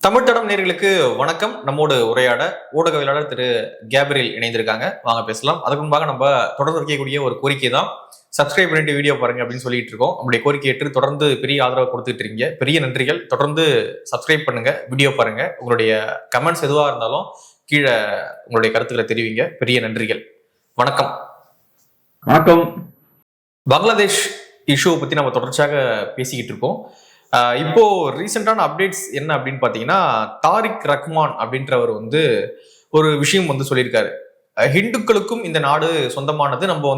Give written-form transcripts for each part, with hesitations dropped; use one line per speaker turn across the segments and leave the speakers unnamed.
தமிழ் தடம் நேர்களுக்கு வணக்கம். நம்மோடு உரையாட ஊடகவியலாளர் திரு கேப்ரியல் இணைந்திருக்காங்க. வாங்க பேசலாம். அதுக்கு முன்பாக நம்ம தொடர்ந்து வைக்கக்கூடிய ஒரு கோரிக்கை தான், சப்ஸ்கிரைப் பண்ணிட்டு வீடியோ பாருங்க அப்படின்னு சொல்லிட்டு இருக்கோம். நம்முடைய கோரிக்கை ஏற்று தொடர்ந்து பெரிய ஆதரவு கொடுத்துட்டு இருக்கீங்க, பெரிய நன்றிகள். தொடர்ந்து சப்ஸ்கிரைப் பண்ணுங்க, வீடியோ பாருங்க, உங்களுடைய கமெண்ட்ஸ் எதுவா இருந்தாலும் கீழே உங்களுடைய கருத்துக்களை தெரிவிங்க. பெரிய நன்றிகள். வணக்கம்.
வணக்கம்.
பங்களாதேஷ் இஷ்யூவை பத்தி நம்ம தொடர்ச்சியாக பேசிக்கிட்டு இருக்கோம். இப்போ ரீசெண்டான அப்டேட்ஸ் என்ன அப்படின்னு பாத்தீங்கன்னா, தாரிக் ரஹ்மான் அப்படின்றவர் ஒரு விஷயம் சொல்லியிருக்காரு. ஹிந்துக்களுக்கும் இந்த நாடு சொந்தமானது, நம்ம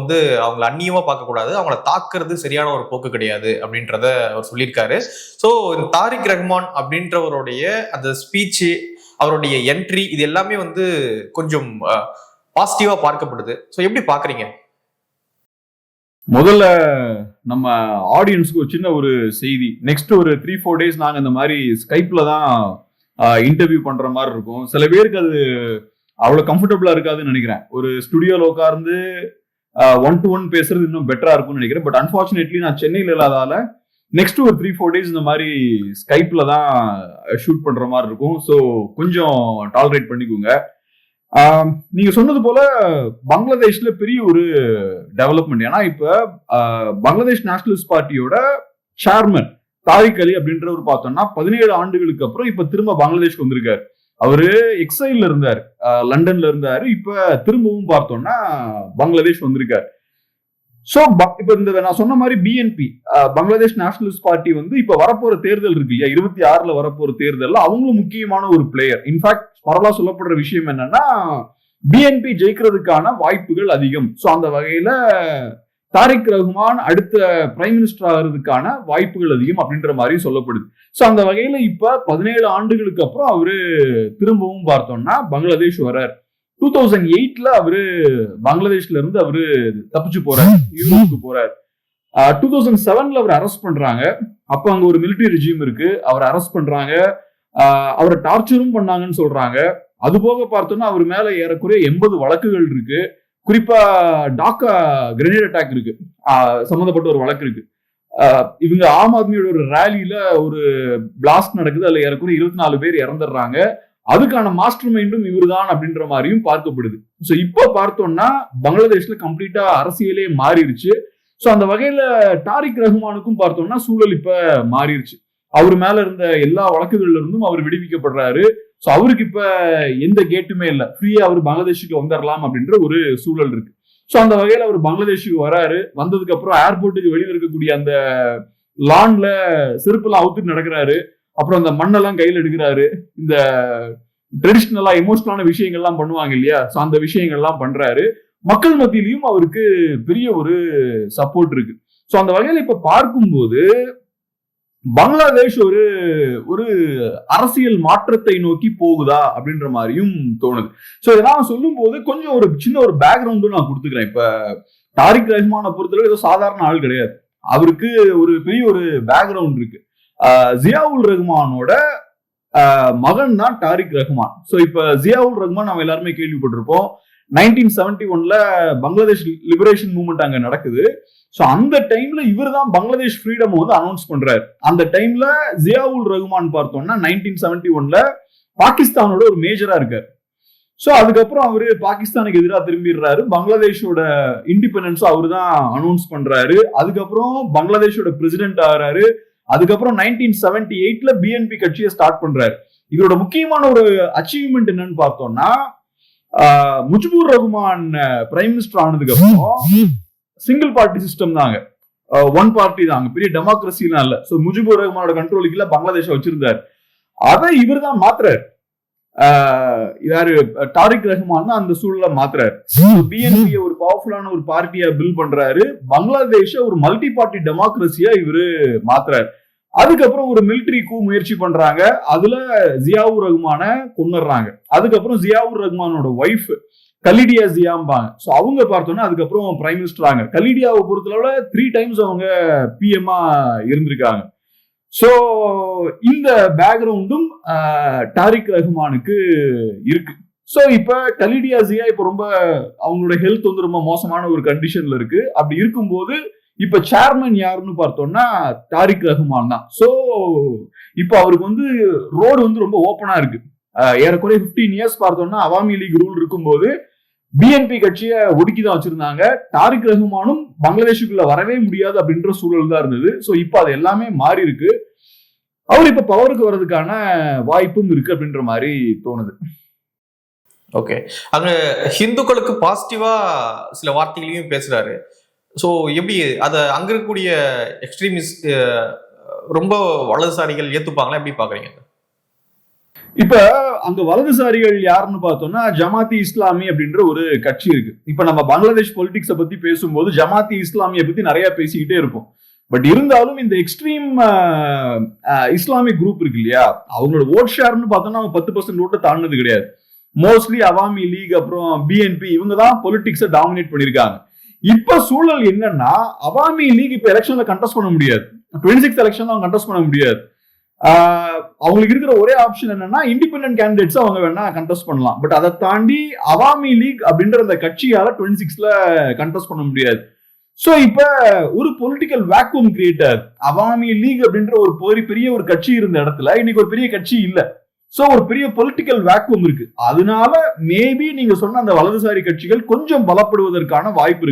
அவங்களை அந்நியமா பார்க்கக்கூடாது, அவங்கள தாக்குறது சரியான ஒரு போக்கு கிடையாது அப்படின்றத அவர் சொல்லியிருக்காரு. ஸோ தாரிக் ரஹ்மான் அப்படின்றவருடைய அந்த ஸ்பீச், அவருடைய என்ட்ரி, இது எல்லாமே கொஞ்சம் பாசிட்டிவா பார்க்கப்படுது. ஸோ எப்படி பாக்குறீங்க?
முதல்ல நம்ம ஆடியன்ஸ்க்கு ஒரு சின்ன ஒரு செய்தி. நெக்ஸ்ட் ஒரு 3-4 days நாங்க இந்த மாதிரி ஸ்கைப்ல தான் இன்டர்வியூ பண்ற மாதிரி இருக்கும். சில பேருக்கு அது அவ்வளவு கம்ஃபர்டபுளா இருக்காதுன்னு நினைக்கிறேன். ஒரு ஸ்டுடியோல உட்கார்ந்து 1-to-1 பேசுறது இன்னும் பெட்டரா இருக்கும்னு நினைக்கிறேன். பட் அன்பார்ச்சுனேட்லி நான் சென்னையில் இல்லாதால நெக்ஸ்ட் ஒரு 3-4 days இந்த மாதிரி ஸ்கைப்ல தான் ஷூட் பண்ற மாதிரி இருக்கும். ஸோ கொஞ்சம் டாலரேட் பண்ணிக்கோங்க. நீங்க சொன்னது போல பங்களாதேஷ்ல பெரிய ஒரு டெவலப்மெண்ட். ஏன்னா இப்ப பங்களாதேஷ் நேஷனலிஸ்ட் பார்ட்டியோட சேர்மன் தாரிக் அலி அப்படின்றவர் பார்த்தோம்னா 17 ஆண்டுகளுக்கு அப்புறம் இப்ப திரும்ப பங்களாதேஷ்க்கு வந்திருக்காரு. அவரு எக்ஸைல்ல இருந்தாரு, லண்டன்ல இருந்தாரு. இப்ப திரும்பவும் பார்த்தோம்னா பங்களாதேஷ் வந்திருக்காரு. சோ இப்ப இந்த நான் சொன்ன மாதிரி பிஎன்பி பங்களாதேஷ் நேஷனலிஸ்ட் பார்ட்டி இப்ப வரப்போற தேர்தல் இருக்கு இல்லையா, 26ல வரப்போற தேர்தல், அவங்களும் முக்கியமான ஒரு பிளேயர். இன்ஃபேக்ட் பரவலா சொல்லப்படுற விஷயம் என்னன்னா, பிஎன்பி ஜெயிக்கிறதுக்கான வாய்ப்புகள் அதிகம். சோ அந்த வகையில தாரிக் ரஹ்மான் அடுத்த பிரைம் மினிஸ்டர் ஆகிறதுக்கான வாய்ப்புகள் அதிகம் அப்படின்ற மாதிரி சொல்லப்படுது. சோ அந்த வகையில இப்ப 17 ஆண்டுகளுக்கு அப்புறம் அவரு திரும்பவும் பார்த்தோம்னா பங்களாதேஷ் வர்றாரு. 2008ல அவரு பங்களாதேஷ்ல இருந்து அவரு தப்பிச்சு போறாரு, யூரோப்புக்கு போறாரு. 2007ல அவர் அரெஸ்ட் பண்றாங்க. அப்ப அங்க ஒரு மிலிட்டரி ரெஜிம் இருக்கு, அவர் அரெஸ்ட் பண்றாங்க. அவரை டார்ச்சரும் பண்ணாங்கன்னு சொல்றாங்க. அது போக பார்த்தோம்னா அவர் மேல ஏறக்குறைய 80 வழக்குகள் இருக்கு. குறிப்பா டாக்கா கிரெனேட் அட்டாக் இருக்கு, சம்பந்தப்பட்ட ஒரு வழக்கு இருக்கு. இவங்க ஆம் ஆத்மியோட ஒரு ரேலியில ஒரு பிளாஸ்ட் நடக்குது, அதுல ஏறக்குறைய 24 பேர் இறந்துடுறாங்க. அதுக்கான மாஸ்டர் மைண்டும் இவர்தான் அப்படின்ற மாதிரியும் பார்க்கப்படுது. சோ இப்ப பார்த்தோம்னா பங்களாதேஷ்ல கம்ப்ளீட்டா அரசியலே மாறிடுச்சு. சோ அந்த வகையில தாரிக் ரஹ்மானுக்கும் பார்த்தோம்னா சூழல் இப்ப மாறிடுச்சு. அவர் மேல இருந்த எல்லா வழக்குகள்ல இருந்தும் அவர் விடுவிக்கப்படுறாரு. சோ அவருக்கு இப்ப எந்த கேட்டுமே இல்லை, ஃப்ரீயா அவர் பங்களாதேஷுக்கு வந்துடலாம் அப்படின்ற ஒரு சூழல் இருக்கு. சோ அந்த வகையில அவர் பங்களாதேஷுக்கு வராரு. வந்ததுக்கு அப்புறம் ஏர்போர்ட்டுக்கு வெளியில இருக்கக்கூடிய அந்த லான்ல செருப்பெல்லாம் அவுத்துட்டு நடக்கிறாரு. அப்புறம் அந்த மண்ணெல்லாம் கையில் எடுக்கிறாரு. இந்த ட்ரெடிஷ்னலா எமோஷனலான விஷயங்கள்லாம் பண்ணுவாங்க இல்லையா, சோ அந்த விஷயங்கள்லாம் பண்றாரு. மக்கள் மத்தியிலையும் அவருக்கு பெரிய ஒரு சப்போர்ட் இருக்கு. சோ அந்த வகையில இப்ப பார்க்கும்போது பங்களாதேஷ் ஒரு அரசியல் மாற்றத்தை நோக்கி போகுதா அப்படின்ற மாதிரியும் தோணுது. சோ இதெல்லாம் சொல்லும் போது கொஞ்சம் ஒரு சின்ன ஒரு பேக்ரவுண்டும் நான் கொடுத்துக்கிறேன். இப்ப தாரிக் ரஹ்மானை பொறுத்தளவு ஏதோ சாதாரண ஆள் கிடையாது. அவருக்கு ஒரு பெரிய ஒரு பேக்ரவுண்ட் இருக்கு. ஜியாவுல் ரஹ்மானோட மகன் தான் தாரிக் ரஹ்மான். சோ இப்ப ஜியாவுல் ரஹ்மான் நம்ம எல்லாருமே கேள்விப்பட்டிருப்போம். 1971ல பங்களாதேஷ் லிபரேஷன் மூவ்மெண்ட் அங்க நடக்குது. சோ அந்த டைம்ல இவர் தான் பங்களாதேஷ் ஃப்ரீடம் அனௌன்ஸ் பண்றாரு. அந்த டைம்ல ஜியாவுல் ரஹ்மான் பார்த்தோம்னா 1971ல பாகிஸ்தானோட ஒரு மேஜரா இருக்காரு. சோ அதுக்கப்புறம் அவரு பாகிஸ்தானுக்கு எதிராக திரும்பிடுறாரு. பங்களாதேஷோட இண்டிபெண்டன்ஸும் அவரு தான் அனௌன்ஸ் பண்றாரு. அதுக்கப்புறம் பங்களாதேஷோட பிரசிடென்ட் ஆகிறாரு. அதுக்கப்புறம் 1978ல பிஎன்பி கட்சியை ஸ்டார்ட் பண்றாரு. இதோட முக்கியமான ஒரு அச்சீவ்மெண்ட் என்னன்னு பார்த்தோம்னா, முஜிபுர் ரஹ்மான் பிரைம் மினிஸ்டர் ஆனதுக்கு அப்புறம் சிங்கிள் பார்ட்டி சிஸ்டம் தாங்க, ஒன் பார்ட்டி தாங்க, பெரிய டெமோக்ரஸிலாம் இல்ல. சோ முஜிபுர் ரஹ்மானோட கண்ட்ரோலுக்குள்ள பங்களாதேஷ வச்சிருந்தாரு. அதை இவர் தான் மாத்துறாரு. யாரு தாரிக் ரஹ்மான் அந்த சூழல மாத்துறாரு. பிஎன்பி ஒரு பவர்ஃபுல்லான ஒரு பார்ட்டியா பில் பண்றாரு. பங்களாதேஷ ஒரு மல்டி பார்ட்டி டெமோக்ரஸியா இவரு மாத்துறாரு. அதுக்கப்புறம் ஒரு மிலிட்டரி கூ முயற்சி பண்றாங்க. அதுல ஜியாவுர் ரஹ்மான கொன்னுறாங்க. அதுக்கப்புறம் ஜியாவுர் ரஹ்மானோட ஒய்ஃப் கலிடியா ஜியாம்பாங்க. சோ அவங்க பார்த்தோம்னா அதுக்கப்புறம் பிரைம் மினிஸ்டர் ஆங்க. கலிடியாவை பொறுத்தளவுல 3 times அவங்க பிஎம்ஆ இருந்திருக்காங்க. சோ இந்த பேக்ரவுண்டும் தாரிக் ரஹ்மானுக்கு இருக்கு. சோ இப்ப கலிடியா ஜியா இப்ப ரொம்ப அவங்களோட ஹெல்த் ரொம்ப மோசமான ஒரு கண்டிஷன்ல இருக்கு. அப்படி இருக்கும்போது இப்ப சேர்மன் யாருன்னு பார்த்தோம்னா தாரிக் ரஹ்மான் தான். சோ இப்ப அவருக்கு வந்து ரோடு வந்து ரொம்ப ஓப்பனா இருக்கு. ஏறக்குறைய 15 இயர்ஸ் பார்த்தோம்னா அவாமி லீக் ரூல் இருக்கும்போது பிஎன்பி கட்சியை ஒடுக்கிதான் வச்சிருந்தாங்க. தாரிக் ரஹ்மானும் பங்களாதேஷுக்குள்ள வரவே முடியாது அப்படின்ற சூழல் தான் இருந்தது. சோ இப்ப அது எல்லாமே மாறி இருக்கு. அவர் இப்ப பவருக்கு வர்றதுக்கான வாய்ப்பும் இருக்கு அப்படின்ற மாதிரி தோணுது.
ஓகே, அங்க ஹிந்துக்களுக்கு பாசிட்டிவா சில வார்த்தைகளையும் பேசுறாரு. ஸோ எப்படி அதை அங்க இருக்கக்கூடிய எக்ஸ்ட்ரீமிஸ்ட் ரொம்ப வலதுசாரிகள் ஏத்துப்பாங்களா, எப்படி பாக்குறீங்க?
இப்ப அங்க வலதுசாரிகள் யாருன்னு பார்த்தோம்னா ஜமாத்தி இஸ்லாமி அப்படின்ற ஒரு கட்சி இருக்கு. இப்ப நம்ம பங்களாதேஷ் பொலிட்டிக்ஸை பத்தி பேசும்போது ஜமாத்தி இஸ்லாமியை பத்தி நிறைய பேசிக்கிட்டே இருப்போம். பட் இருந்தாலும் இந்த எக்ஸ்ட்ரீம் இஸ்லாமிக் குரூப் இருக்கு இல்லையா, அவங்களோட ஓட் ஷேர்னு பார்த்தோம்னா 10% ஓட்டை தாண்டினது கிடையாது. மோஸ்ட்லி அவாமி லீக் அப்புறம் பிஎன்பி இவங்க தான் பொலிட்டிக்ஸை டாமினேட் பண்ணிருக்காங்க. இப்ப சூழல் என்னன்னா அவாமி லீக் இப்ப எலெக்ஷன்ல கண்டெஸ்ட் பண்ண முடியாது. 26 எலெக்ஷன்ல அவங்க கண்டெஸ்ட் பண்ண முடியாது. அவங்களுக்கு இருக்கிற ஒரே ஆப்ஷன் என்னன்னா இண்டிபெண்டன்ட் கேண்டிடேட்ஸ் அவங்க வேணா கண்டெஸ்ட் பண்ணலாம். பட் அதை தாண்டி அவாமி லீக் அப்படின்ற அந்த கட்சியால 26ல கண்டெஸ்ட் பண்ண முடியாது. சோ இப்ப ஒரு political vacuum creator Awami League அப்படின்ற ஒரு பெரிய ஒரு கட்சி இருந்த இடத்துல இன்னைக்கு ஒரு பெரிய கட்சி இல்ல. சோ ஒரு பெரிய பொலிட்டிக்கல் வேக்யூம் இருக்கு. அதனால மேபி நீங்க சொன்ன அந்த வலதுசாரி கட்சிகள் கொஞ்சம் பலப்படுவதற்கான வாய்ப்பு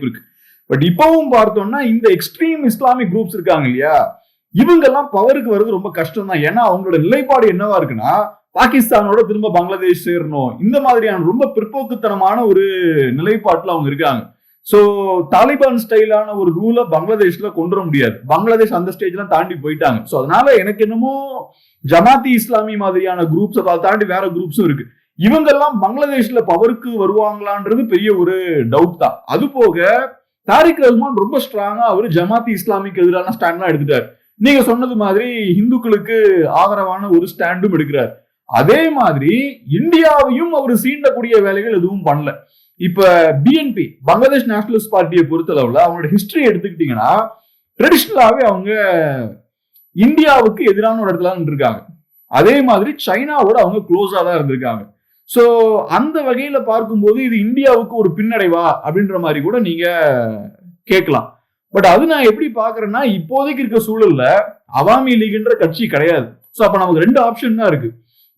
இருக்கு. பட் இப்பவும் பார்த்தோம்னா இந்த எக்ஸ்ட்ரீம் இஸ்லாமிக் குரூப்ஸ் இருக்காங்க இல்லையா, இவங்க எல்லாம் பவருக்கு வர்றது ரொம்ப கஷ்டம் தான். ஏன்னா அவங்களோட நிலைப்பாடு என்னவா இருக்குன்னா பாகிஸ்தானோட திரும்ப பங்களாதேஷ் சேரணும், இந்த மாதிரியான ரொம்ப பிற்போக்குத்தனமான ஒரு நிலைப்பாட்டுல அவங்க இருக்காங்க. சோ தாலிபான் ஸ்டைலான ஒரு ரூலை பங்களாதேஷ்ல கொண்டு வர முடியாது. பங்களாதேஷ் அந்த ஸ்டேஜ்லாம் தாண்டி போயிட்டாங்க. சோ அதனால எனக்கு என்னமோ ஜமாத்தி இஸ்லாமி மாதிரியான குரூப்ஸ் அதை தாண்டி வேற குரூப்ஸும் இருக்கு. இவங்க எல்லாம் பங்களாதேஷ்ல பவருக்கு வருவாங்களான்றது பெரிய ஒரு டவுட் தான். அது போக தாரிக் ரஹ்மான் ரொம்ப ஸ்ட்ராங்கா அவரு ஜமாத்தி இஸ்லாமிக்கு எதிரான ஸ்டாண்ட்லாம் எடுத்துட்டாரு. நீங்க சொன்னது மாதிரி இந்துக்களுக்கு ஆதரவான ஒரு ஸ்டாண்டும் எடுக்கிறார். அதே மாதிரி இந்தியாவையும் அவர் சீண்டக்கூடிய வேலைகள் எதுவும் பண்ணல. இப்ப பிஎன்பி பங்களாதேஷ் நேஷனலிஸ்ட் பார்ட்டியை பொறுத்தளவுல அவங்களோட ஹிஸ்டரி எடுத்துக்கிட்டீங்கன்னா ட்ரெடிஷனலாவே அவங்க இந்தியாவுக்கு எதிரான ஒரு இடத்துல இருந்திருக்காங்க. அதே மாதிரி சைனாவோட அவங்க க்ளோஸா தான் இருந்திருக்காங்க. சோ அந்த வகையில பார்க்கும்போது இது இந்தியாவுக்கு ஒரு பின்னடைவா அப்படின்ற மாதிரி கூட நீங்க கேட்கலாம். பட் அது நான் எப்படி பாக்குறேன்னா இப்போதைக்கு இருக்க சூழல்ல அவாமி லீக்ன்ற கட்சி கிடையாது. சோ அப்ப நமக்கு 2 ஆப்ஷன் தான் இருக்கு.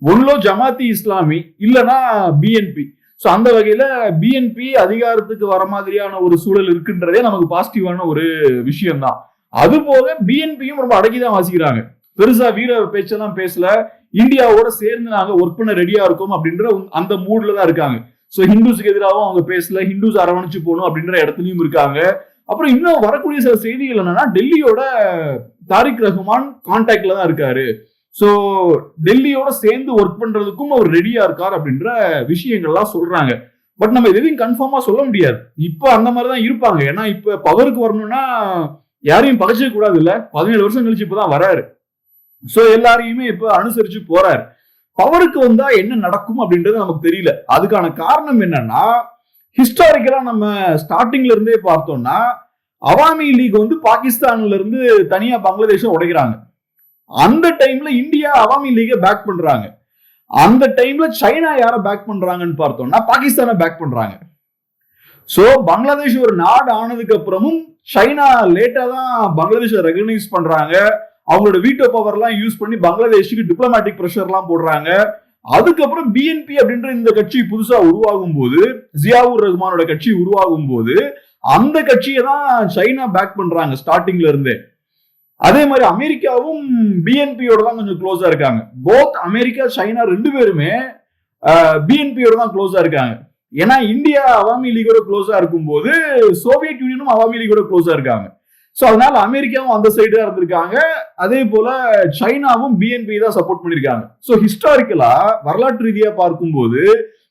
ஒன்லோ ஜமாத்தி இஸ்லாமி இல்லனா பிஎன்பி. சோ அந்த வகையில பிஎன்பி அதிகாரத்துக்கு வர மாதிரியான ஒரு சூழல் இருக்குன்றதே நமக்கு பாசிட்டிவான ஒரு விஷயம் தான். அது போக பிஎன்பியும் ரொம்ப அடக்கிதான் வாசிக்கிறாங்க. பெருசா வீர பேச்செல்லாம் பேசல. இந்தியாவோட சேர்ந்து நாங்க ஒர்க் பண்ண ரெடியா இருக்கோம் அப்படின்ற அந்த மூட்ல தான் இருக்காங்க. சோ ஹிந்துஸ்க்கு எதிராகவும் அவங்க பேசல, ஹிந்துஸ் அரவணைச்சு போகணும் அப்படின்ற இடத்துலயும் இருக்காங்க. அப்புறம் இன்னும் வரக்கூடிய சில செய்திகள் என்னன்னா டெல்லியோட தாரிக் ரஹ்மான் கான்டாக்ட்ல தான் இருக்காரு. சோ டெல்லியோட சேர்ந்து ஒர்க் பண்றதுக்கும் அவர் ரெடியா இருக்காரு அப்படின்ற விஷயங்கள்லாம் சொல்றாங்க. பட் நம்ம எதையும் கன்ஃபார்மா சொல்ல முடியாது. இப்ப அந்த மாதிரிதான் இருப்பாங்க. ஏன்னா இப்ப பவருக்கு வரணும்னா யாரையும் பகைச்சிக்க கூடாது இல்ல. 17 வருஷம் கழிச்சு இப்பதான் வராரு. சோ எல்லாரையுமே இப்ப அனுசரிச்சு போறாரு. பவருக்கு வந்தா என்ன நடக்கும் அப்படின்றது நமக்கு தெரியல. அதுக்கான காரணம் என்னன்னா ஹிஸ்டாரிக்கலா நம்ம ஸ்டார்டிங்ல இருந்தே பார்த்தோம்னா அவாமி லீக் வந்து பாகிஸ்தான்ல இருந்து தனியா பங்களாதேஷ உடைக்கிறாங்க. அந்த டைம்ல இந்தியா அவாமி லீக பேக் பண்றாங்க. அந்த டைம்ல சைனா யார பேக் பண்றாங்கன்னு பார்த்தோம்னா பாகிஸ்தானை பேக் பண்றாங்க. சோ பங்களாதேஷ் ஒரு நாடு ஆனதுக்கு அப்புறமும் சைனா லேட்டா தான் பங்களாதேஷை ரெகனைஸ் பண்றாங்க. அவங்களோட வீட்டோ பவர் எல்லாம் யூஸ் பண்ணி பங்களாதேஷுக்கு டிப்ளமேட்டிக் பிரஷர் எல்லாம் போடுறாங்க. அதுக்கப்புறம் பிஎன்பி அப்படின்ற இந்த கட்சி புதுசா உருவாகும் போது, ஜியாவுர் ரஹ்மானோட கட்சி உருவாகும் போது அந்த கட்சியை தான் சைனா பேக் பண்றாங்க ஸ்டார்டிங்ல இருந்தே. அதே மாதிரி அமெரிக்காவும் பிஎன்பியோட தான் கொஞ்சம் க்ளோஸா இருக்காங்க. போத் அமெரிக்கா சைனா 2 பேருமே பிஎன்பியோட தான் க்ளோஸா இருக்காங்க. ஏன்னா இந்தியா அவாமி லீகோட க்ளோஸா இருக்கும் போது சோவியத் யூனியனும் அவாமி லீகோட க்ளோஸா இருக்காங்க. சோ அதனால அமெரிக்காவும் அந்த சைடு தான் இருந்திருக்காங்க. அதே போல சைனாவும் பிஎன்பி தான் சப்போர்ட் பண்ணிருக்காங்க. சோ ஹிஸ்டாரிக்கலா வரலாற்று ரீதியா பார்க்கும்போது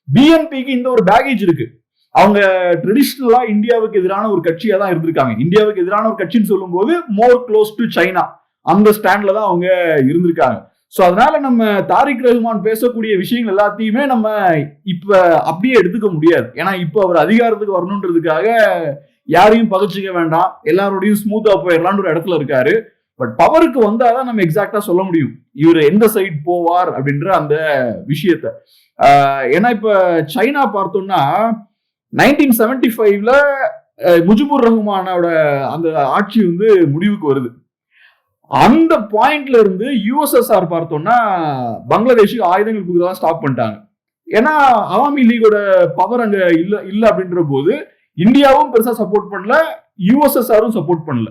பிஎன்பிக்கு இந்த ஒரு பேகேஜ் இருக்கு. அவங்க ட்ரெடிஷனலா இந்தியாவுக்கு எதிரான ஒரு கட்சியா தான் இருந்திருக்காங்க. இந்தியாவுக்கு எதிரான ஒரு கட்சின்னு சொல்லும் போது மோர் க்ளோஸ் டு சைனா அந்த ஸ்டாண்ட்ல தான் அவங்க இருந்திருக்காங்க. சோ அதனால நம்ம தாரிக் ரஹ்மான் பேசக்கூடிய விஷயங்கள் எல்லாத்தையுமே நம்ம இப்ப அப்படியே எடுத்துக்க முடியாது. ஏன்னா இப்ப அவர் அதிகாரத்துக்கு வரணுன்றதுக்காக யாரையும் பகிச்சிக்க வேண்டாம், எல்லாரோடையும் ஸ்மூத்தா போயிடலான்னு ஒரு இடத்துல இருக்காரு. பட் பவருக்கு வந்தாதான் நம்ம எக்ஸாக்டா சொல்ல முடியும் இவர் எந்த சைட் போவார் அப்படின்ற அந்த விஷயத்த. ஏன்னா இப்ப சைனா பார்த்தோம்னா 1975ல முஜிபுர் ரஹ்மானோட அந்த ஆட்சி வந்து முடிவுக்கு வருது. அந்த பாயிண்ட்ல இருந்து யூஎஸ்எஸ்ஆர் பார்த்தோம்னா பங்களாதேஷுக்கு ஆயுதங்கள் கொடுக்கறதா ஸ்டாப் பண்ணிட்டாங்க. ஏன்னா அவாமி லீகோட பவர் அங்க இல்ல அப்படின்ற போது இந்தியாவும் பெருசா சப்போர்ட் பண்ணல, யூஎஸ்எஸ்ஆரும் சப்போர்ட் பண்ணல.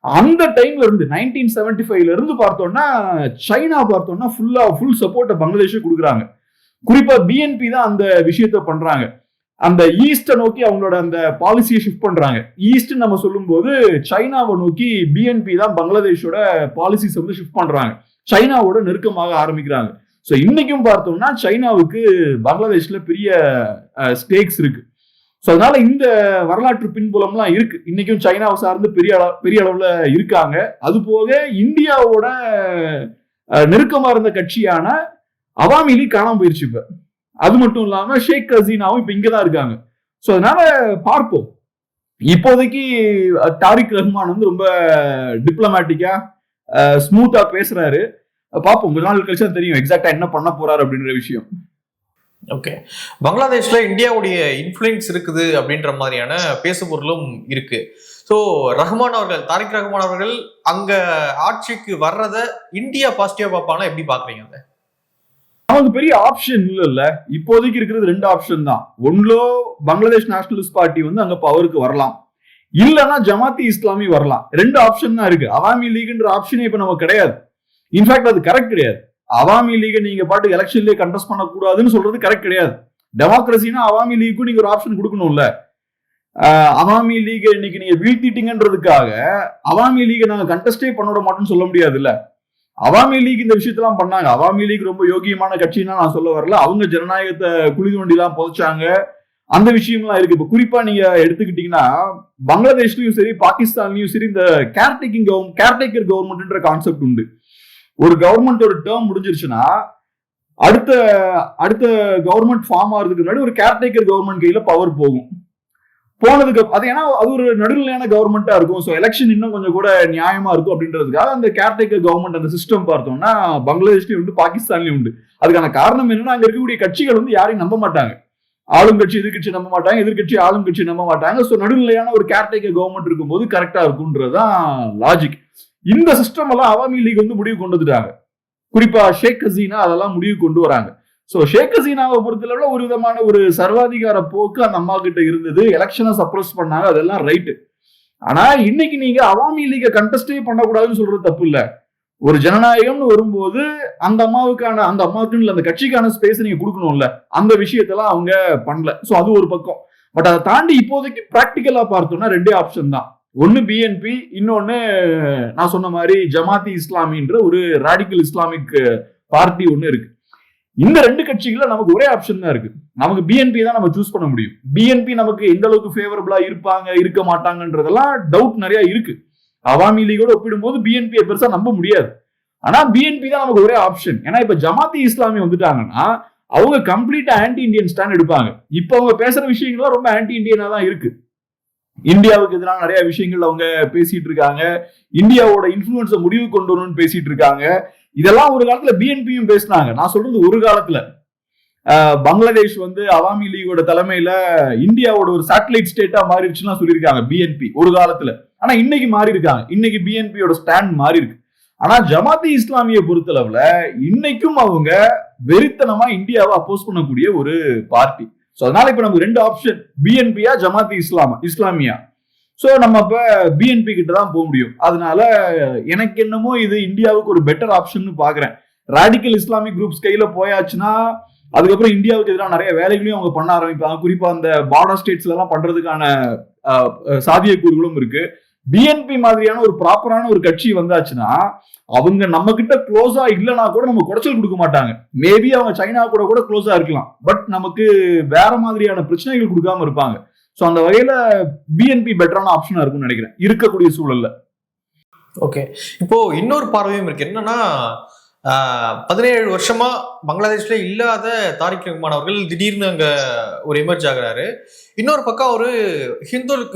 அந்த டைம்ல இருந்து 1975ல இருந்து பார்த்தோம்னா சைனா பார்த்தோம்னா ஃபுல் சப்போர்ட்டை பங்களாதேஷ் கொடுக்குறாங்க. குறிப்பா பிஎன்பி தான் அந்த விஷயத்த பண்றாங்க. அந்த ஈஸ்ட நோக்கி அவங்களோட அந்த பாலிசியை ஷிஃப்ட் பண்றாங்க. ஈஸ்ட் நம்ம சொல்லும் போது சைனாவை நோக்கி பிஎன்பி தான் பங்களாதேஷோட பாலிசிஸ் வந்து ஷிஃப்ட் பண்றாங்க, சைனாவோட நெருக்கமாக ஆரம்பிக்கிறாங்க. ஸோ இன்னைக்கும் பார்த்தோம்னா சைனாவுக்கு பங்களாதேஷ்ல பெரிய ஸ்டேக்ஸ் இருக்கு. ஸோ அதனால இந்த வரலாற்று பின்புலம்லாம் இருக்கு. இன்னைக்கும் சைனாவை சார்ந்து பெரிய அளவுல இருக்காங்க. அது போக இந்தியாவோட நெருக்கமா இருந்த கட்சியான அவாமி லீக் காணாம போயிருச்சு இப்ப. அது மட்டும் இல்லாம ஷேக் ஹசீனாவும் இப்ப இங்கதான் இருக்காங்க. ஸோ அதனால பார்ப்போம். இப்போதைக்கு தாரிக் ரஹ்மான் வந்து ரொம்ப டிப்ளமேட்டிக்கா ஸ்மூத்தா பேசுறாரு. பார்ப்போம், கொஞ்ச நாள் கழிச்சா தெரியும் எக்ஸாக்டா என்ன பண்ண போறாரு அப்படின்ற விஷயம்.
ஓகே, பங்களாதேஷ்ல இந்தியாவுடைய இன்ஃப்ளூயன்ஸ் இருக்குது அப்படின்ற மாதிரியான பேசுபொருளும் இருக்கு. ஸோ ரஹ்மான் அவர்கள், தாரிக் ரஹ்மான் அவர்கள் அங்க ஆட்சிக்கு வர்றத இந்தியா பாசிட்டிவா பார்ப்பானா, எப்படி பாக்குறீங்க? அதை
நமக்கு பெரிய ஆப்ஷன் இல்ல. இப்போதைக்கு இருக்கிறது 2 ஆப்ஷன் தான். ஒன்லோ பங்களாதேஷ் நேஷனலிஸ்ட் பார்ட்டி வந்து அங்க பவருக்கு வரலாம், இல்லைன்னா ஜமாத்தி இஸ்லாமி வரலாம். 2 ஆப்ஷன் தான் இருக்கு. அவாமி லீக்ன்ற ஆப்ஷனே இப்ப நமக்கு கிடையாது. இன்ஃபேக்ட் அது கரெக்ட் கிடையாது. அவாமி லீக் நீங்க பாட்டு எலெக்ஷன்லயே கண்டெஸ்ட் பண்ணக்கூடாதுன்னு சொல்றது கரெக்ட் கிடையாது. டெமோக்ரஸினா அவாமி லீக்கும் நீங்க ஒரு ஆப்ஷன் கொடுக்கணும்ல. அவாமி லீக் இன்னைக்கு நீங்க வீழ்த்திட்டீங்கன்றதுக்காக அவாமி லீக் நாங்க கண்டெஸ்டே பண்ண மாட்டோம்னு சொல்ல முடியாது இல்ல. அவாமி லீக் இந்த விஷயத்தெல்லாம் பண்ணாங்க. அவாமி லீக் ரொம்ப யோகியமான கட்சின்னா நான் சொல்ல வரல. அவங்க ஜனநாயகத்தை குழி தோண்டி எல்லாம் புதைச்சாங்க. அந்த விஷயம்லாம் இருக்கு. இப்ப குறிப்பா நீங்க எடுத்துக்கிட்டீங்கன்னா பங்களாதேஷ்லயும் சரி பாகிஸ்தான்லயும் சரி இந்த கேர்டேக்கர் கவர்மெண்ட்ன்ற கான்செப்ட் உண்டு. ஒரு கவர்மெண்ட் ஒரு டேர்ம் முடிஞ்சிருச்சுன்னா அடுத்த கவர்மெண்ட் ஃபார்ம் ஆகிறதுக்கு முன்னாடி ஒரு கேர்டேக்கர் கவர்மெண்ட் கையில பவர் போகும். போனதுக்கு அது ஏன்னா அது ஒரு நடுநிலையான கவர்மெண்டா இருக்கும். ஸோ எலெக்ஷன் இன்னும் கொஞ்சம் கூட நியாயமா இருக்கும் அப்படின்றதுக்காக அந்த கேர்டேக்கர் கவர்மெண்ட் அந்த சிஸ்டம் பார்த்தோம்னா பங்களாதேஷ்லயும் உண்டு, பாகிஸ்தான்லயும் உண்டு. அதுக்கான காரணம் என்னன்னா அங்க இருக்கக்கூடிய கட்சிகள் வந்து யாரையும் நம்ப மாட்டாங்க. ஆளும் கட்சி எதிர்கட்சி நம்ப மாட்டாங்க, எதிர்கட்சி ஆளும் கட்சி நம்ப மாட்டாங்க. ஸோ நடுநிலையான ஒரு கேர்டேக்கர் கவர்மெண்ட் இருக்கும்போது கரெக்டா இருக்கும்ன்றதுதான் லாஜிக். இந்த சிஸ்டம் எல்லாம் அவாமி லீக் வந்து முடிவு கொண்டு வந்துட்டாங்க. குறிப்பா ஷேக் ஹசீனா அதெல்லாம் முடிவு கொண்டு வராங்க. சோ ஷேக் ஹசீனாவை பொறுத்தளவுல ஒரு விதமான ஒரு சர்வாதிகார போக்கு அந்த அம்மா கிட்ட இருந்தது. எலெக்ஷனை சப்ரஸ் பண்ணாங்க, அதெல்லாம் ரைட்டு. ஆனா இன்னைக்கு நீங்க அவாமி லீக கண்டெஸ்டே பண்ணக்கூடாதுன்னு சொல்றது தப்பு இல்ல. ஒரு ஜனநாயகம்னு வரும்போது அந்த அம்மாவுக்குன்னு அந்த கட்சிக்கான ஸ்பேஸ் நீங்க கொடுக்கணும்ல. அந்த விஷயத்தெல்லாம் அவங்க பண்ணல. சோ அது ஒரு பக்கம். பட் அதை தாண்டி இப்போதைக்கு பிராக்டிக்கலா பார்த்தோம்னா 2 ஆப்ஷன் தான். ஒன்னு பிஎன்பி, இன்னொன்னு நான் சொன்ன மாதிரி ஜமாத்தி இஸ்லாமின்ற ஒரு ராடிக்கல் இஸ்லாமிக் பார்ட்டி ஒண்ணு இருக்கு. இந்த 2 கட்சிகள்ல நமக்கு ஒரே ஆப்ஷன் தான் இருக்கு. நமக்கு பிஎன்பி தான் நம்ம சூஸ் பண்ண முடியும். பிஎன்பி நமக்கு எந்த அளவுக்கு ஃபேவரபிளா இருப்பாங்க இருக்க மாட்டாங்கன்றதெல்லாம் டவுட் நிறைய இருக்கு. அவாமி லீகோட ஒப்பிடும்போது பிஎன்பி பெருசா நம்ப முடியாது. ஆனா பிஎன்பி தான் நமக்கு ஒரே ஆப்ஷன். ஏன்னா இப்ப ஜமாத்தி இஸ்லாமி வந்துட்டாங்கன்னா அவங்க கம்ப்ளீட்டா ஆன்டி இண்டியன் ஸ்டாண்ட் எடுப்பாங்க. இப்ப அவங்க பேசுற விஷயங்கள்லாம் ரொம்ப ஆன்டி இண்டியனா தான் இருக்கு. இந்தியாவுக்கு எதிரான நிறைய விஷயங்கள் அவங்க பேசிட்டு இருக்காங்க. இந்தியாவோட இன்ஃபுளுன்ஸை முடிவு கொண்டு வரணும்னு பேசிட்டு இருக்காங்க. இதெல்லாம் ஒரு காலத்துல பிஎன்பியும் பேசினாங்க. நான் சொல்றது ஒரு காலத்துல பங்களாதேஷ் வந்து அவாமி லீகோட தலைமையில இந்தியாவோட ஒரு சேட்டலைட் ஸ்டேட்டா மாறிடுச்சுன்னா சொல்லியிருக்காங்க பிஎன்பி ஒரு காலத்துல. ஆனா இன்னைக்கு மாறி இருக்காங்க. இன்னைக்கு பிஎன்பியோட ஸ்டாண்ட் மாறி இருக்கு. ஆனா ஜமாத்தி இஸ்லாமியை பொறுத்தளவுல இன்னைக்கும் அவங்க வெறித்தனமா இந்தியாவை அப்போஸ் பண்ணக்கூடிய ஒரு பார்ட்டி. சோ அதனால இப்ப நமக்கு 2 ஆப்ஷன், பிஎன்பியா ஜமாத்தி இஸ்லாமியா. சோ நம்ம இப்ப பிஎன்பி கிட்ட தான் போக முடியும். அதனால எனக்கு என்னமோ இது இந்தியாவுக்கு ஒரு பெட்டர் ஆப்ஷன் பாக்குறேன். ராடிக்கல் இஸ்லாமிக் குரூப்ஸ் கையில போயாச்சுன்னா அதுக்கப்புறம் இந்தியாவுக்கு எதிராக நிறைய வேலைகளையும் அவங்க பண்ண ஆரம்பிப்பாங்க. குறிப்பா அந்த பார்டர் ஸ்டேட்ஸ்ல எல்லாம் பண்றதுக்கான சாத்தியக்கூறுகளும் இருக்கு. பிஎன்பி மாதிரியான ஒரு ப்ராப்பரான ஒரு கட்சி வந்தாச்சுன்னா அவங்க நம்ம கிட்ட க்ளோஸா இல்லைன்னா கூட நம்ம குறைச்சல் கொடுக்க மாட்டாங்க. மேபி அவங்க சைனா கூட க்ளோஸா இருக்கலாம். பட் நமக்கு வேற மாதிரியான பிரச்சனைகள் கொடுக்காம இருப்பாங்க. சோ அந்த வகையில பிஎன்பி பெட்டரான ஆப்ஷனா இருக்கும்னு நினைக்கிறேன் இருக்கக்கூடிய சூழல்ல.
ஓகே, இப்போ இன்னொரு பார்வையும் இருக்கு. என்னன்னா 17 வருஷமா பங்களாதேஷ்ல இல்லாத தாரிக் ரஹ்மான் அவர்கள் திடீர்னு அங்க ஒரு எமர்ஜ் ஆகுறாரு. இன்னொரு பக்கம் ஒரு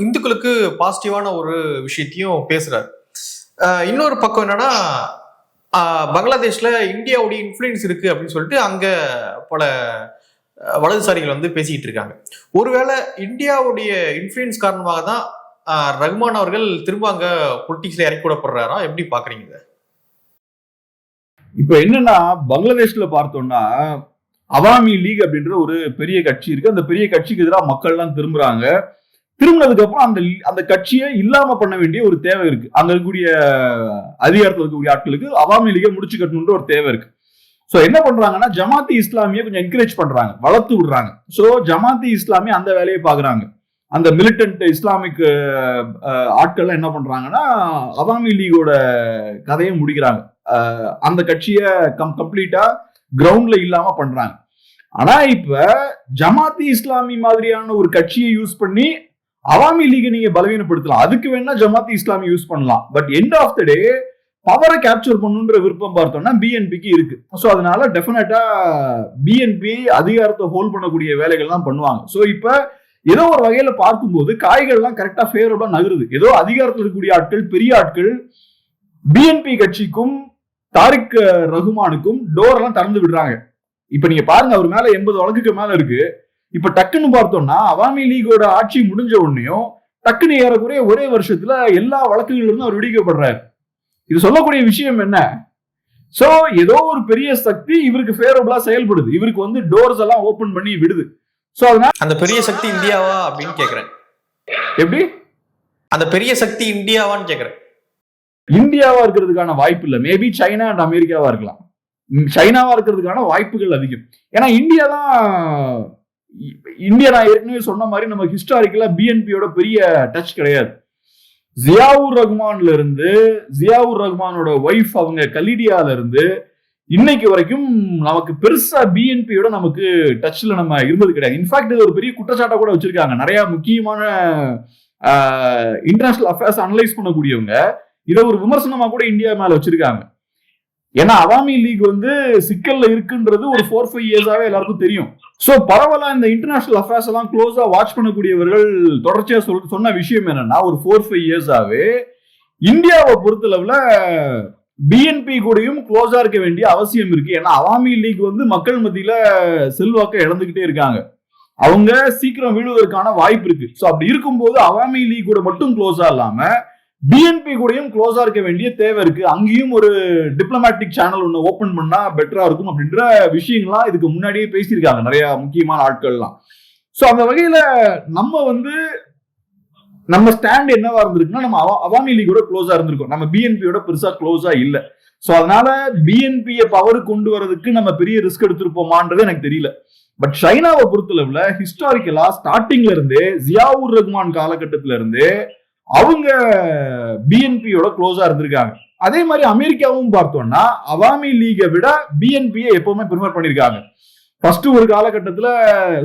இந்துக்களுக்கு பாசிட்டிவான ஒரு விஷயத்தையும் பேசுறாரு. இன்னொரு பக்கம் என்னன்னா பங்களாதேஷ்ல இந்தியாவுடைய இன்ஃப்ளூயன்ஸ் இருக்கு அப்படின்னு சொல்லிட்டு அங்க பல வலதுசாரிகள் வந்து பேசிக்கிட்டு இருக்காங்க. ஒருவேளை இந்தியாவுடைய இன்ஃப்ளூயன்ஸ் காரணமாக தான் ரஹ்மான் அவர்கள் திரும்ப அங்க பொலிட்டிக்ஸ்ல இறக்கி விடப்படுறாரா? எப்படி பாக்குறீங்க?
இப்ப என்னன்னா, பங்களாதேஷ்ல பார்த்தோம்னா அவாமி லீக் அப்படின்ற ஒரு பெரிய கட்சி இருக்கு. அந்த பெரிய கட்சிக்கு எதிராக மக்கள் எல்லாம் திரும்புறாங்க. திரும்பினதுக்கு அப்புறம் அந்த கட்சியை இல்லாம பண்ண வேண்டிய ஒரு தேவை இருக்கு. அங்க இருக்கக்கூடிய அதிகாரத்தில் இருக்கக்கூடிய ஆட்களுக்கு அவாமி லீகை முடிச்சு கட்டணுன்ற ஒரு தேவை இருக்கு. சோ என்ன பண்றாங்கன்னா, ஜமாத்தி இஸ்லாமியை கொஞ்சம் என்கரேஜ் பண்றாங்க, வளர்த்து விடுறாங்க. சோ ஜமாத்தி இஸ்லாமி அந்த வேலையை பாக்குறாங்க. அந்த மிலிட்டன்ட் இஸ்லாமிக் ஆட்கள் என்ன பண்றாங்கன்னா, அவாமி லீகோட கதையை முடிக்கிறாங்க. அந்த கட்சியை கம்ப்ளீட்டா கிரவுண்ட்ல இல்லாம பண்றாங்க. ஆனா இப்ப ஜமாத்தி இஸ்லாமி மாதிரியான ஒரு கட்சியை யூஸ் பண்ணி அவாமி லீகை நீங்க பலவீனப்படுத்தலாம். அதுக்கு வேணா ஜமாத்தி இஸ்லாமி யூஸ் பண்ணலாம். பட் எண்ட் ஆஃப் த டே பவரை கேப்சர் பண்ணுன்ற விருப்பம் பார்த்தோம்னா பிஎன்பிக்கு இருக்கு. ஸோ அதனால டெஃபினட்டா பிஎன்பி அதிகாரத்தை ஹோல்ட் பண்ணக்கூடிய வேலைகள் தான் பண்ணுவாங்க. ஸோ இப்ப ஏதோ ஒரு வகையில பார்க்கும்போது காய்கள்லாம் கரெக்டா ஃபேவரபா நகருது. ஏதோ அதிகாரத்தில் இருக்கக்கூடிய ஆட்கள், பெரிய ஆட்கள் பிஎன்பி கட்சிக்கும் தாரிக் ரஹ்மானுக்கும் டோர் எல்லாம் திறந்து விடுறாங்க. இப்ப நீங்க பாருங்க, அவர் மேல 80 வழக்குக்கு மேல இருக்கு. இப்ப டக்குன்னு பார்த்தோம்னா அவாமி லீகோட ஆட்சி முடிஞ்ச உடனேயும் டக்குன்னு ஏறக்குறைய ஒரே வருஷத்துல எல்லா வழக்குகளில் இருந்தும் அவர் விடுவிக்கப்படுறாரு. இது சொல்லக்கூடிய விஷயம் என்ன? சோ ஏதோ ஒரு பெரிய சக்தி இவருக்கு ஃபேவரபிளா செயல்படுது. இவருக்கு வந்து டோர்ஸ் எல்லாம் ஓபன் பண்ணி விடுது. சோ அதனால
அந்த பெரிய சக்தி இந்தியாவா அப்படின்னு கேக்குறேன்.
எப்படி
அந்த பெரிய சக்தி இந்தியாவான்னு கேக்குறேன்.
இந்தியாவா இருக்கிறதுக்கான வாய்ப்பு இல்லை. மேபி சைனா அண்ட் அமெரிக்காவா இருக்கலாம். சைனாவா இருக்கிறதுக்கான வாய்ப்புகள் அதிகம். ஏன்னா இந்தியா நான் ஏற்கனவே சொன்ன மாதிரி நம்ம ஹிஸ்டாரிக்கலா பிஎன்பியோட பெரிய டச் கிடையாது. ஜியாவுர் ரஹ்மானோட ஒய்ஃப் அவங்க கலிடியால இருந்து இன்னைக்கு வரைக்கும் நமக்கு பெருசா பிஎன்பியோட நமக்கு டச்ல நம்ம இருந்தது கிடையாது. இன்ஃபேக்ட் இது ஒரு பெரிய குற்றச்சாட்டா கூட வச்சிருக்காங்க. நிறைய முக்கியமான இன்டர்நேஷனல் அஃபேர்ஸ் அனலைஸ் பண்ணக்கூடியவங்க இதை ஒரு விமர்சனமா கூட இந்தியா மேல வச்சிருக்காங்க. ஏன்னா அவாமி லீக் வந்து சிக்கல்ல இருக்குன்றது ஒரு 4-5 இயர்ஸாவே எல்லாருக்கும் தெரியும். சோ பரவலா இந்த இன்டர்நேஷனல் அஃபேர்ஸ் எல்லாம் க்ளோஸா வாட்ச் பண்ணக்கூடியவர்கள் தொடர்ச்சியா சொன்ன விஷயம் என்னன்னா, ஒரு 4-5 இயர்ஸாவே இந்தியாவை பொறுத்தளவுல பிஎன்பி கூடயும் க்ளோஸா இருக்க வேண்டிய அவசியம் இருக்கு. ஏன்னா அவாமி லீக் வந்து மக்கள் மத்தியில செல்வாக்க இழந்துகிட்டே இருக்காங்க. அவங்க சீக்கிரம் வீழுவதற்கான வாய்ப்பு இருக்கு. சோ அப்படி இருக்கும்போது அவாமி லீக் கூட மட்டும் க்ளோஸா இல்லாம பிஎன்பி கூடயும் க்ளோஸா இருக்க வேண்டிய தேவை இருக்கு. அங்கேயும் ஒரு டிப்ளமேட்டிக் சேனல் ஒன்று ஓபன் பண்ணா பெட்டரா இருக்கும் அப்படின்ற விஷயங்கள்லாம் இதுக்கு முன்னாடியே பேசியிருக்காங்க நிறைய முக்கியமான ஆட்கள்லாம். சோ அந்த வகையில நம்ம ஸ்டாண்ட் என்னவா இருந்திருக்குன்னா, நம்ம அவாமி லீகோட க்ளோஸா இருந்திருக்கோம். நம்ம பிஎன்பியோட பெருசா க்ளோஸா இல்ல. சோ அதனால பிஎன்பியை பவர் கொண்டு வரதுக்கு நம்ம பெரிய ரிஸ்க் எடுத்திருப்போமான்றது எனக்கு தெரியல. பட் சைனாவை பொறுத்தளவுல ஹிஸ்டாரிக்கலா ஸ்டார்டிங்ல இருந்தே ஜியாவுர் ரஹ்மான் காலகட்டத்தில இருந்தே அவங்க பிஎன்பியோட க்ளோஸா இருந்திருக்காங்க. அதே மாதிரி அமெரிக்காவும் பார்த்தோம்னா அவாமி லீகை விட பிஎன்பியை எப்பவுமே ப்ரிஃபர் பண்ணிருக்காங்க. ஃபர்ஸ்ட் ஒரு காலகட்டத்துல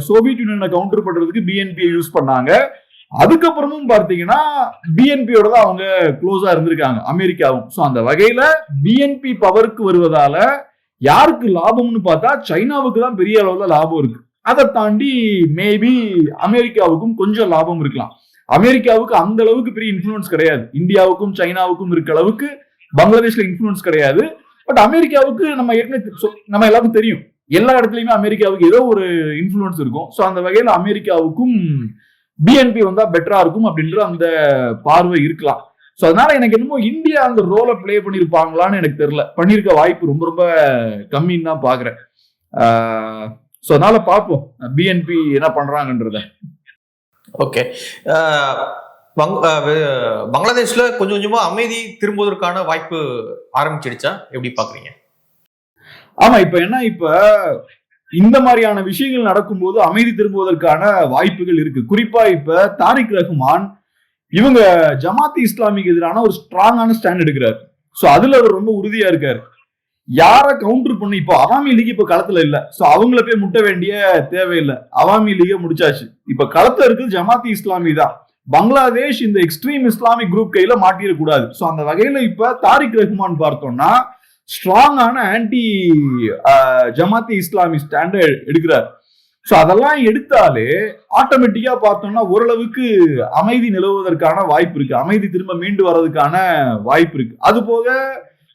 சோவியத் யூனியனை கவுண்டர் பண்றதுக்கு பிஎன்பியை யூஸ் பண்ணாங்க. அதுக்கப்புறமும் பார்த்தீங்கன்னா பிஎன்பியோட தான் அவங்க க்ளோஸா இருந்திருக்காங்க அமெரிக்காவும். ஸோ அந்த வகையில பிஎன்பி பவருக்கு வருவதால யாருக்கு லாபம்னு பார்த்தா சைனாவுக்கு தான் பெரிய அளவுல லாபம் இருக்கு. அதை தாண்டி மேபி அமெரிக்காவுக்கும் கொஞ்சம் லாபம் இருக்கலாம். அமெரிக்காவுக்கு அந்த அளவுக்கு பெரிய இன்ஃப்ளூயன்ஸ் கிடையாது. இந்தியாவுக்கும் சைனாவுக்கும் இருக்க அளவுக்கு பங்களாதேஷ்ல இன்ஃப்ளூயன்ஸ் கிடையாது. பட் அமெரிக்காவுக்கு நம்ம எல்லாருக்கும் தெரியும், எல்லா இடத்துலயுமே அமெரிக்காவுக்கு ஏதோ ஒரு இன்ஃப்ளூயன்ஸ் இருக்கும். ஸோ அந்த வகையில அமெரிக்காவுக்கும் பிஎன்பி வந்தா பெட்டரா இருக்கும் அப்படின்ற அந்த பார்வை இருக்கலாம். ஸோ அதனால எனக்கு என்னமோ இந்தியா அந்த ரோலை பிளே பண்ணிருப்பாங்களான்னு எனக்கு தெரியல. பண்ணிருக்க வாய்ப்பு ரொம்ப ரொம்ப கம்மின்னு தான் பாக்குறேன். ஸோ அதனால பார்ப்போம் பிஎன்பி என்ன பண்றாங்கன்றத.
ஓகே, பங்களாதேஷ்ல கொஞ்சம் கொஞ்சமா அமைதி திரும்புவதற்கான வாய்ப்பு ஆரம்பிச்சிடுச்சா? எப்படி பாக்குறீங்க?
ஆமா, இப்ப இந்த மாதிரியான விஷயங்கள் நடக்கும்போது அமைதி திரும்புவதற்கான வாய்ப்புகள் இருக்கு. குறிப்பா இப்ப தாரிக் ரஹ்மான் இவங்க ஜமாத்தி இஸ்லாமிக்கு எதிரான ஒரு ஸ்ட்ராங்கான ஸ்டாண்ட் எடுக்கிறார். சோ அதுல அவர் ரொம்ப உறுதியா இருக்காரு. யார கவுண்டர் பண்ணி இப்போ அவாமி லீக் இப்ப களத்துல இல்ல. சோ அவங்கள போய் முட்ட வேண்டிய தேவையில்லை. அவாமி லீக முடிச்சாச்சு. இப்ப களத்துல இருக்கு ஜமாத்தி இஸ்லாமி தான். பங்களாதேஷ் இந்த எக்ஸ்ட்ரீம் இஸ்லாமிக் குரூப் கையில மாட்டிடக்கூடாது. சோ அந்த வகையில இப்ப தாரிக் ரஹ்மான் பார்த்தோம்னா ஸ்ட்ராங்கான ஆன்டி ஜமாத்தி இஸ்லாமி ஸ்டாண்ட் எடுக்கிறார். சோ அதெல்லாம் எடுத்தாலே ஆட்டோமேட்டிக்கா பார்த்தோம்னா ஓரளவுக்கு அமைதி நிலவுவதற்கான வாய்ப்பு இருக்கு. அமைதி திரும்ப மீண்டு வர்றதுக்கான வாய்ப்பு இருக்கு. அது போக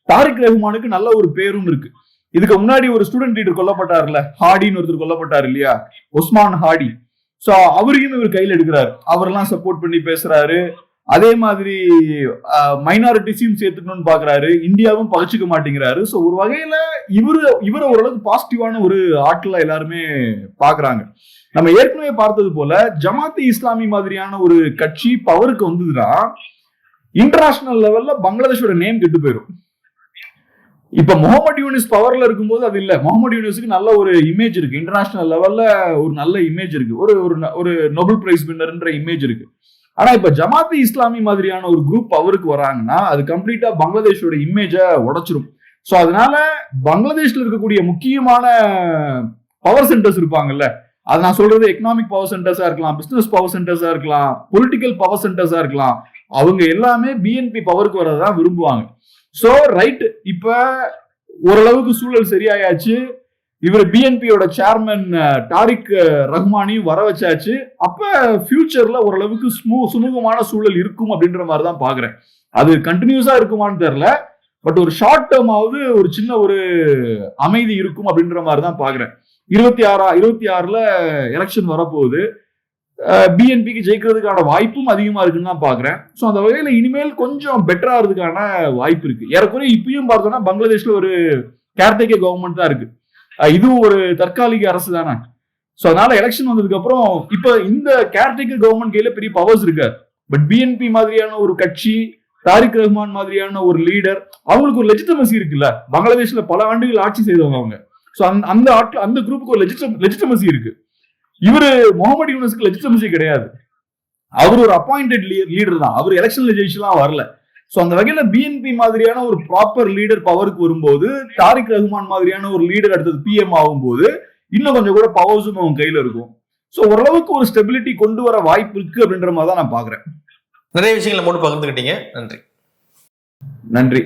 தாரிக் ரஹ்மானுக்கு நல்ல ஒரு பேரும் இருக்கு. இதுக்கு முன்னாடி ஒரு ஸ்டூடெண்ட் லீடர் கொல்லப்பட்டார்ல, ஹாடின்னு ஒருத்தர் கொல்லப்பட்டார் இல்லையா, ஒஸ்மான் ஹாடி. சோ அவரையும் இவர் கையில் எடுக்கிறாரு, அவரெல்லாம் சப்போர்ட் பண்ணி பேசுறாரு. அதே மாதிரி மைனாரிட்டிஸையும் சேர்த்துக்கணும்னு பாக்குறாரு, இந்தியாவும் பகிச்சுக்க மாட்டேங்கிறாரு. சோ ஒரு வகையில இவரை ஓரளவுக்கு பாசிட்டிவான ஒரு ஆட்களா எல்லாருமே பாக்குறாங்க. நம்ம ஏற்கனவே பார்த்தது போல ஜமாத் இஸ்லாமி மாதிரியான ஒரு கட்சி பவருக்கு வந்ததுன்னா இன்டர்நேஷனல் லெவல்ல பங்களாதேஷோட நேம் கெட்டு போயிடும். இப்ப முகமது யூனிஸ் பவர்ல இருக்கும்போது அது இல்ல. முகமது யூனிஸுக்கு நல்ல ஒரு இமேஜ் இருக்கு, இன்டர்நேஷனல் லெவல்ல ஒரு நல்ல இமேஜ் இருக்கு, ஒரு நோபல் பிரைஸ் வின்னர்ன்ற இமேஜ் இருக்கு. ஆனா இப்ப ஜமாத் இஸ்லாமி மாதிரியான ஒரு குரூப் அவருக்கு வராங்கன்னா அது கம்ப்ளீட்டா பங்களாதேஷோட இமேஜ உடைச்சிரும். சோ அதனால பங்களாதேஷ்ல இருக்கக்கூடிய முக்கியமான பவர் சென்டர்ஸ் இருப்பாங்கல்ல, அது நான் சொல்றது எக்கனாமிக் பவர் சென்டர்ஸா இருக்கலாம், பிசினஸ் பவர் சென்டர்ஸா இருக்கலாம், பொலிட்டிக்கல் பவர் சென்டர்ஸா இருக்கலாம், அவங்க எல்லாமே பிஎன்பி பவருக்கு வரதான் விரும்புவாங்க. சோ ரைட், இப்ப ஓரளவுக்கு சூழல் சரியாயாச்சு, இவர் பிஎன்பியோட சேர்மன் தாரிக் ரஹ்மானையும் வர வச்சாச்சு. அப்ப ஃபியூச்சர்ல ஓரளவுக்கு சுமூகமான சூழல் இருக்கும் அப்படின்ற மாதிரி தான் பாக்குறேன். அது கண்டினியூஸா இருக்குமான்னு தெரியல, பட் ஒரு ஷார்ட் டேர்மாவது ஒரு சின்ன ஒரு அமைதி இருக்கும் அப்படின்ற மாதிரி தான் பாக்குறேன். 26ல எலெக்ஷன் வரப்போகுது, பிஎன்பிக்கு ஜெயிக்கிறதுக்கான வாய்ப்பும் அதிகமா இருக்குன்னு தான் பாக்குறேன். சோ அந்த வகையில இனிமேல் கொஞ்சம் பெட்டரா இருக்கிறதுக்கான வாய்ப்பு இருக்கு. ஏறக்குறைய இப்பயும் பார்த்தோம்னா பங்களாதேஷ்ல ஒரு கேர்டேக்கர் கவர்மெண்ட் தான் இருக்கு, இதுவும் ஒரு தற்காலிக அரசு தானே. சோ அதனால எலெக்ஷன் வந்ததுக்கு அப்புறம் இப்ப இந்த கேர்டேக்கர் கவர்மெண்ட் கையில பெரிய பவர்ஸ் இருக்காது. பட் பிஎன்பி மாதிரியான ஒரு கட்சி, தாரிக் ரஹ்மான் மாதிரியான ஒரு லீடர், அவங்களுக்கு ஒரு லெஜிட்டமசி இருக்குல்ல, பங்களாதேஷ்ல பல ஆண்டுகள் ஆட்சி செய்தவங்க அவங்க. சோ அந்த குரூப்புக்கு ஒரு லெஜிட்டமசி இருக்கு. இவரு முகமது யூனிஸ்க்கு லெஜிட்டமசி கிடையாது, அவர் ஒரு அப்பாயிண்டட் லீடர் தான், அவர் எலெக்ஷன்ல ஜெயிச்சுலாம் வரல. சோ அந்த வகையில பிஎன்பி மாதிரியான ஒரு ப்ராப்பர் லீடர் பவருக்கு வரும்போது, தாரிக் ரஹ்மான் மாதிரியான ஒரு லீடர் அடுத்தது பிஎம் ஆகும்போது இன்னும் கொஞ்சம் கூட பவர்ஸும் அவங்க கையில இருக்கும். சோ ஓரளவுக்கு ஒரு ஸ்டெபிலிட்டி கொண்டு வர வாய்ப்பு இருக்கு அப்படின்ற மாதிரி தான் நான் பாக்குறேன்.
நிறைய விஷயங்களை மூணு பகிர்ந்துக்கிட்டீங்க, நன்றி.
நன்றி.